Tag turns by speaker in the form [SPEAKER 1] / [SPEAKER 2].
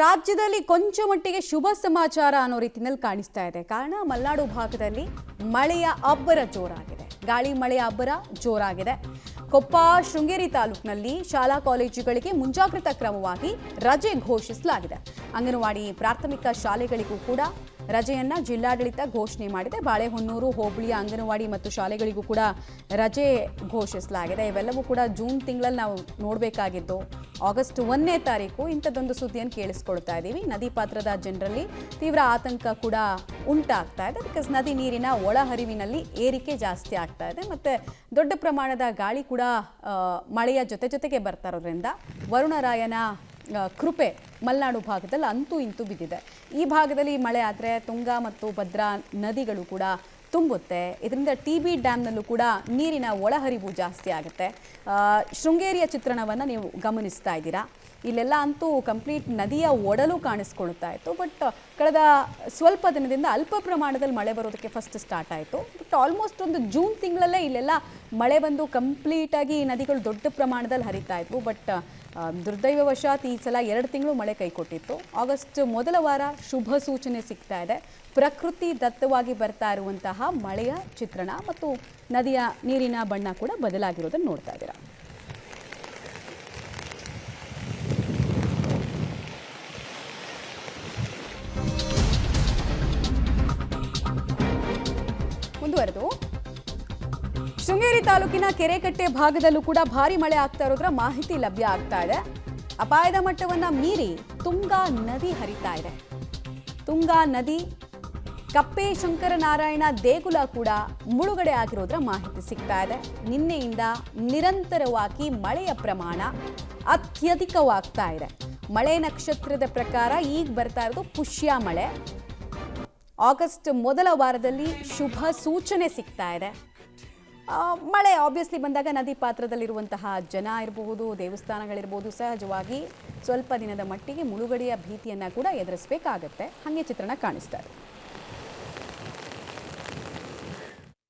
[SPEAKER 1] ರಾಜ್ಯದಲ್ಲಿ ಕೊಂಚ ಮಟ್ಟಿಗೆ ಶುಭ ಸಮಾಚಾರ ಅನ್ನೋ ರೀತಿಯಲ್ಲಿ ಕಾಣಿಸ್ತಾ ಇದೆ. ಕಾರಣ ಮಲೆನಾಡು ಭಾಗದಲ್ಲಿ ಮಳೆಯ ಅಬ್ಬರ ಜೋರಾಗಿದೆ. ಗಾಳಿ ಮಳೆಯ ಅಬ್ಬರ ಜೋರಾಗಿದೆ. ಕೊಪ್ಪ ಶೃಂಗೇರಿ ತಾಲೂಕಿನಲ್ಲಿ ಶಾಲಾ ಕಾಲೇಜುಗಳಿಗೆ ಮುಂಜಾಗ್ರತಾ ಕ್ರಮವಾಗಿ ರಜೆ ಘೋಷಿಸಲಾಗಿದೆ. ಅಂಗನವಾಡಿ ಪ್ರಾಥಮಿಕ ಶಾಲೆಗಳಿಗೂ ಕೂಡ ರಜೆಯನ್ನ ಜಿಲ್ಲಾಡಳಿತ ಘೋಷಣೆ ಮಾಡಿದೆ. ಬಾಳೆಹೊನ್ನೂರು ಹೋಬಳಿಯ ಅಂಗನವಾಡಿ ಮತ್ತು ಶಾಲೆಗಳಿಗೂ ಕೂಡ ರಜೆ ಘೋಷಿಸಲಾಗಿದೆ. ಇವೆಲ್ಲವೂ ಕೂಡ ಜೂನ್ ತಿಂಗಳಲ್ಲಿ ನಾವು ನೋಡಬೇಕಾಗಿದ್ದು ಆಗಸ್ಟ್ 1ನೇ ತಾರೀಕು ಇಂಥದ್ದೊಂದು ಸುದ್ದಿಯನ್ನು ಕೇಳಿಸ್ಕೊಳ್ತಾ ಇದ್ದೀವಿ. ನದಿ ಪಾತ್ರದ ಜನರಲ್ಲಿ ತೀವ್ರ ಆತಂಕ ಕೂಡ ಉಂಟಾಗ್ತಾ ಇದೆ. ಬಿಕಾಸ್ ನದಿ ನೀರಿನ ಒಳಹರಿವಿನಲ್ಲಿ ಏರಿಕೆ ಜಾಸ್ತಿ ಆಗ್ತಾ ಇದೆ ಮತ್ತು ದೊಡ್ಡ ಪ್ರಮಾಣದ ಗಾಳಿ ಕೂಡ ಮಳೆಯ ಜೊತೆಗೆ ಬರ್ತಾ ಇರೋದ್ರಿಂದ ವರುಣರಾಯನ ಕೃಪೆ ಮಲೆನಾಡು ಭಾಗದಲ್ಲಿ ಅಂತೂ ಇಂತೂ ಬಿದ್ದಿದೆ. ಈ ಭಾಗದಲ್ಲಿ ಮಳೆ ಆದರೆ ತುಂಗಾ ಮತ್ತು ಭದ್ರಾ ನದಿಗಳು ಕೂಡ ತುಂಬುತ್ತೆ. ಇದರಿಂದ TB ಡ್ಯಾಮ್ನಲ್ಲೂ ಕೂಡ ನೀರಿನ ಒಳಹರಿವು ಜಾಸ್ತಿ ಆಗುತ್ತೆ. ಶೃಂಗೇರಿಯ ಚಿತ್ರಣವನ್ನು ನೀವು ಗಮನಿಸ್ತಾ ಇದ್ದೀರಾ. ಇಲ್ಲೆಲ್ಲ ಅಂತೂ ಕಂಪ್ಲೀಟ್ ನದಿಯ ಒಡಲು ಕಾಣಿಸ್ಕೊಳ್ತಾ ಇತ್ತು. ಬಟ್ ಕಳೆದ ಸ್ವಲ್ಪ ದಿನದಿಂದ ಅಲ್ಪ ಪ್ರಮಾಣದಲ್ಲಿ ಮಳೆ ಬರೋದಕ್ಕೆ ಫಸ್ಟ್ ಸ್ಟಾರ್ಟ್ ಆಯಿತು. ಬಟ್ ಆಲ್ಮೋಸ್ಟ್ ಒಂದು ಜೂನ್ ತಿಂಗಳಲ್ಲೇ ಇಲ್ಲೆಲ್ಲ ಮಳೆ ಬಂದು ಕಂಪ್ಲೀಟಾಗಿ ನದಿಗಳು ದೊಡ್ಡ ಪ್ರಮಾಣದಲ್ಲಿ ಹರಿತಾ ಇದ್ವು. ಬಟ್ ದುರ್ದೈವವಶಾತ್ ಈ ಸಲ 2 ತಿಂಗಳು ಮಳೆ ಕೈಕೊಟ್ಟಿತ್ತು. ಆಗಸ್ಟ್ ಮೊದಲ ವಾರ ಶುಭ ಸೂಚನೆ ಸಿಗ್ತಾ ಇದೆ. ಪ್ರಕೃತಿ ದತ್ತವಾಗಿ ಬರ್ತಾ ಇರುವಂತಹ ಮಳೆಯ ಚಿತ್ರಣ ಮತ್ತು ನದಿಯ ನೀರಿನ ಬಣ್ಣ ಕೂಡ ಬದಲಾಗಿರೋದನ್ನು ನೋಡ್ತಾ ಇದ್ದೀರಾ. ಮುಂದುವರೆದು ಶೃಂಗೇರಿ ತಾಲೂಕಿನ ಕೆರೆಕಟ್ಟೆ ಭಾಗದಲ್ಲೂ ಕೂಡ ಭಾರಿ ಮಳೆ ಆಗ್ತಾ ಇರೋದ್ರ ಮಾಹಿತಿ ಲಭ್ಯ ಆಗ್ತಾ ಇದೆ. ಅಪಾಯದ ಮಟ್ಟವನ್ನ ಮೀರಿ ತುಂಗಾ ನದಿ ಹರಿತಾ ಇದೆ. ತುಂಗಾ ನದಿ ಕಪ್ಪೆ ಶಂಕರನಾರಾಯಣ ದೇಗುಲ ಕೂಡ ಮುಳುಗಡೆ ಆಗಿರೋದ್ರ ಮಾಹಿತಿ ಸಿಗ್ತಾ ಇದೆ. ನಿನ್ನೆಯಿಂದ ನಿರಂತರವಾಗಿ ಮಳೆಯ ಪ್ರಮಾಣ ಅತ್ಯಧಿಕವಾಗ್ತಾ ಇದೆ. ಮಳೆ ನಕ್ಷತ್ರದ ಪ್ರಕಾರ ಈಗ ಬರ್ತಾ ಇರೋದು ಪುಷ್ಯ ಮಳೆ. ಆಗಸ್ಟ್ ಮೊದಲ ವಾರದಲ್ಲಿ ಶುಭ ಸೂಚನೆ ಸಿಗ್ತಾ ಇದೆ. ಮಳೆ ಆಬ್ವಿಯಸ್ಲಿ ಬಂದಾಗ ನದಿ ಪಾತ್ರದಲ್ಲಿರುವಂತಹ ಜನ ಇರಬಹುದು, ದೇವಸ್ಥಾನಗಳಿರ್ಬೋದು, ಸಹಜವಾಗಿ ಸ್ವಲ್ಪ ದಿನದ ಮಟ್ಟಿಗೆ ಮುಳುಗಡೆಯ ಭೀತಿಯನ್ನು ಕೂಡ ಎದುರಿಸಬೇಕಾಗತ್ತೆ. ಹಾಗೆ ಚಿತ್ರಣ ಕಾಣಿಸ್ತಾ ಇದೆ.